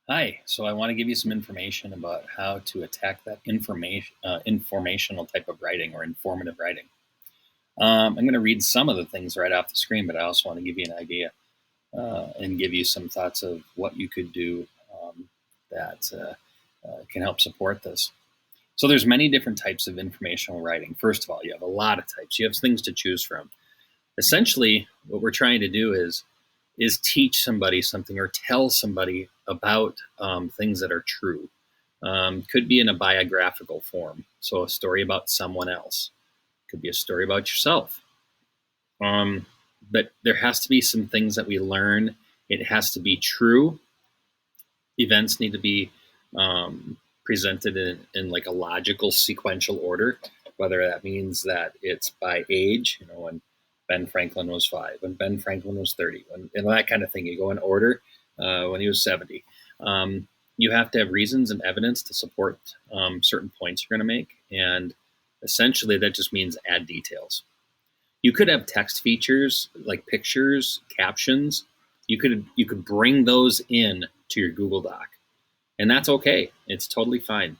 Hi. So I want to give you some information about how to attack that informational type of writing or informative writing. I'm going to read some of the things right off the screen, but I also want to give you an idea and give you some thoughts of what you could do that can help support this. So there's many different types of informational writing. First of all, you have a lot of types. You have things to choose from. Essentially, what we're trying to do is teach somebody something or tell somebody about things that are true. Could be in a biographical form, so a story about someone else. Could be a story about yourself. Um, but there has to be some things that we learn. It has to be true. Events need to be presented in like a logical sequential order, whether that means that it's by age, when Ben Franklin was 5, when Ben Franklin was 30, and that kind of thing. You go in order when he was 70. You have to have reasons and evidence to support certain points you're going to make, and essentially that just means add details. You could have text features like pictures, captions. You could bring those in to your Google Doc, and that's okay. It's totally fine.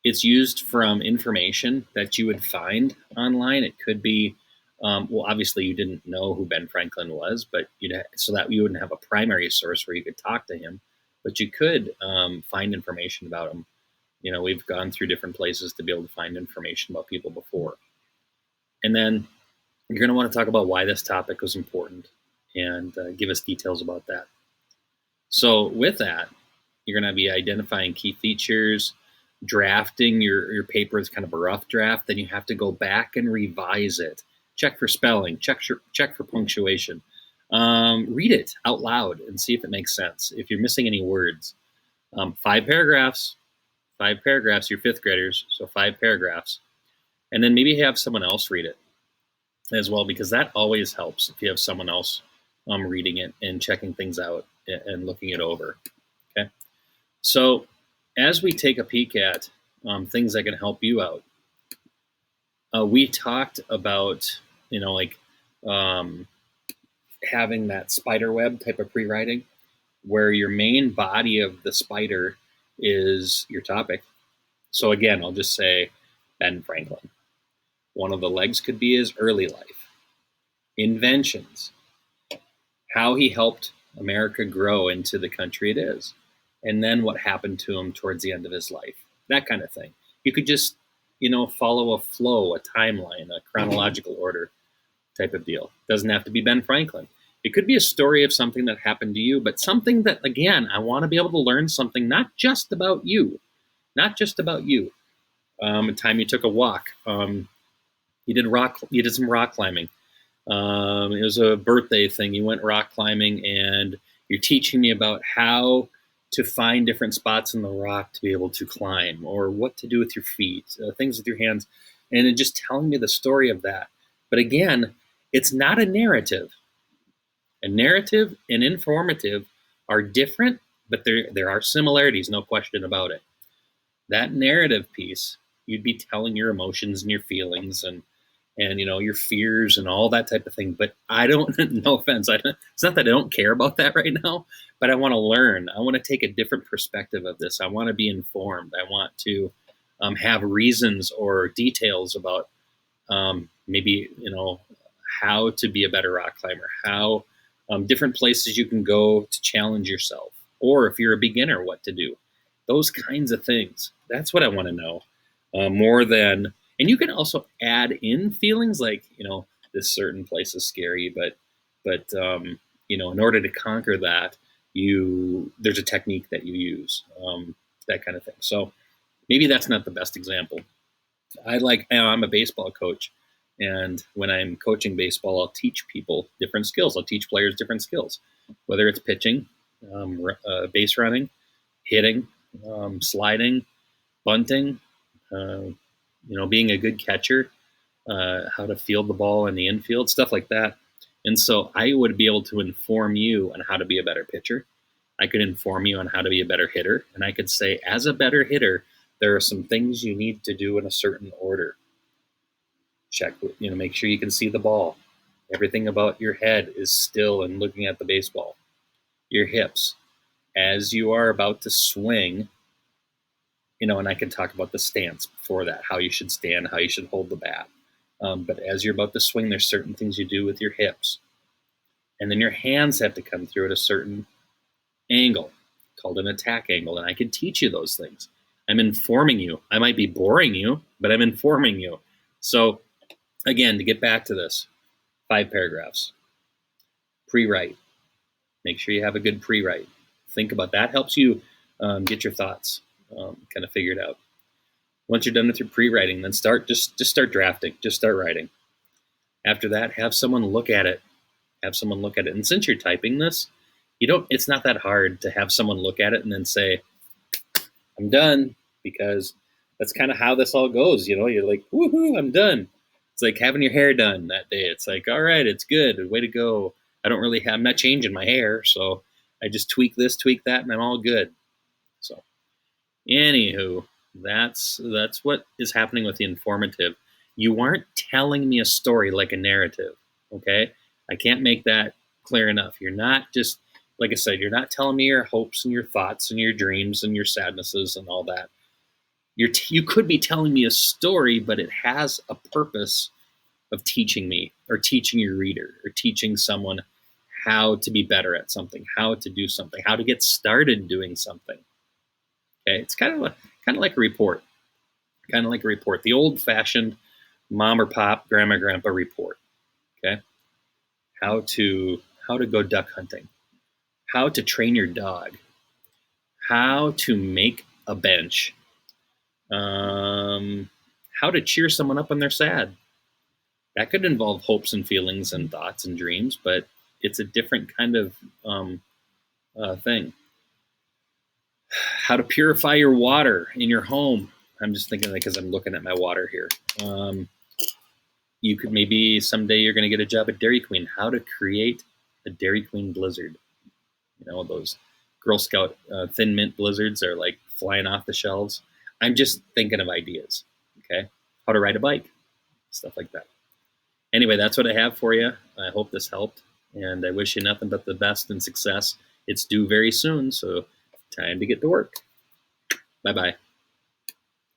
It's used from information that you would find online. It could be, well, obviously you didn't know who Ben Franklin was, but so that you wouldn't have a primary source where you could talk to him, but you could find information about him. We've gone through different places to be able to find information about people before. And then you're going to want to talk about why this topic was important and give us details about that. So with that, you're going to be identifying key features, drafting your paper as kind of a rough draft. Then you have to go back and revise it. Check for spelling, check for punctuation. Read it out loud and see if it makes sense. If you're missing any words, 5 paragraphs, 5 paragraphs, you're fifth graders, so 5 paragraphs. And then maybe have someone else read it as well, because that always helps if you have someone else reading it and checking things out and looking it over. Okay. So as we take a peek at things that can help you out, we talked about, like um, having that spider web type of pre-writing where your main body of the spider is your topic. So again, I'll just say Ben Franklin. One of the legs could be his early life, inventions, how he helped America grow into the country it is, and then what happened to him towards the end of his life, that kind of thing. You could just, follow a flow, a timeline, a chronological order type of deal. Doesn't have to be Ben Franklin. It could be a story of something that happened to you, but something that, again, I want to be able to learn something not just about you, not just about you. A time you took a walk, you did some rock climbing. It was a birthday thing. You went rock climbing, and you're teaching me about how to find different spots in the rock to be able to climb, or what to do with your feet, things with your hands, and it just telling me the story of that. But again, it's not a narrative. A narrative and informative are different, but there are similarities, no question about it. That narrative piece, you'd be telling your emotions and your feelings and your fears and all that type of thing. But I don't, no offense, it's not that I don't care about that right now, but I want to learn. I want to take a different perspective of this. I want to be informed. I want to have reasons or details about maybe how to be a better rock climber, how different places you can go to challenge yourself, or if you're a beginner, what to do. Those kinds of things. That's what I want to know more than. And you can also add in feelings like this certain place is scary, but in order to conquer that, there's a technique that you use, that kind of thing. So maybe that's not the best example. I'm a baseball coach, and when I'm coaching baseball, I'll teach people different skills. I'll teach players different skills, whether it's pitching, base running, hitting, sliding, bunting, being a good catcher, how to field the ball in the infield, stuff like that. And so I would be able to inform you on how to be a better pitcher. I could inform you on how to be a better hitter. And I could say, as a better hitter, there are some things you need to do in a certain order. Check, make sure you can see the ball. Everything about your head is still and looking at the baseball. Your hips. as you are about to swing, and I can talk about the stance before that, how you should stand, how you should hold the bat. But as you're about to swing, there's certain things you do with your hips. And then your hands have to come through at a certain angle called an attack angle. And I can teach you those things. I'm informing you. I might be boring you, but I'm informing you. So again, to get back to this, 5 paragraphs. Pre-write. Make sure you have a good pre-write. Think about that. Helps you get your thoughts kind of figured out. Once you're done with your pre-writing, then just start drafting. Just start writing. After that, have someone look at it. And since you're typing this, it's not that hard to have someone look at it and then say, I'm done, because that's kind of how this all goes. You're like, woohoo, I'm done. It's like having your hair done that day. It's like, all right, it's good. Way to go. I'm not changing my hair, so I just tweak this, tweak that, and I'm all good. So anywho, that's what is happening with the informative. You aren't telling me a story like a narrative, okay? I can't make that clear enough. You're not just, like I said, you're not telling me your hopes and your thoughts and your dreams and your sadnesses and all that. You could be telling me a story, but it has a purpose of teaching me or teaching your reader or teaching someone how to be better at something, how to do something, how to get started doing something. Okay, it's kind of like a report. Kind of like a report. The old-fashioned mom or pop, grandma, grandpa report. Okay? How to go duck hunting. How to train your dog. How to make a bench. How to cheer someone up when they're sad. That could involve hopes and feelings and thoughts and dreams, but it's a different kind of thing. How to purify your water in your home. I'm just thinking that because I'm looking at my water here. You could maybe someday you're going to get a job at Dairy Queen. How to create a Dairy Queen blizzard. Those Girl Scout Thin Mint blizzards are like flying off the shelves. I'm just thinking of ideas. Okay, how to ride a bike, stuff like that. Anyway, that's what I have for you. I hope this helped, and I wish you nothing but the best and success. It's due very soon, so time to get to work. Bye-bye.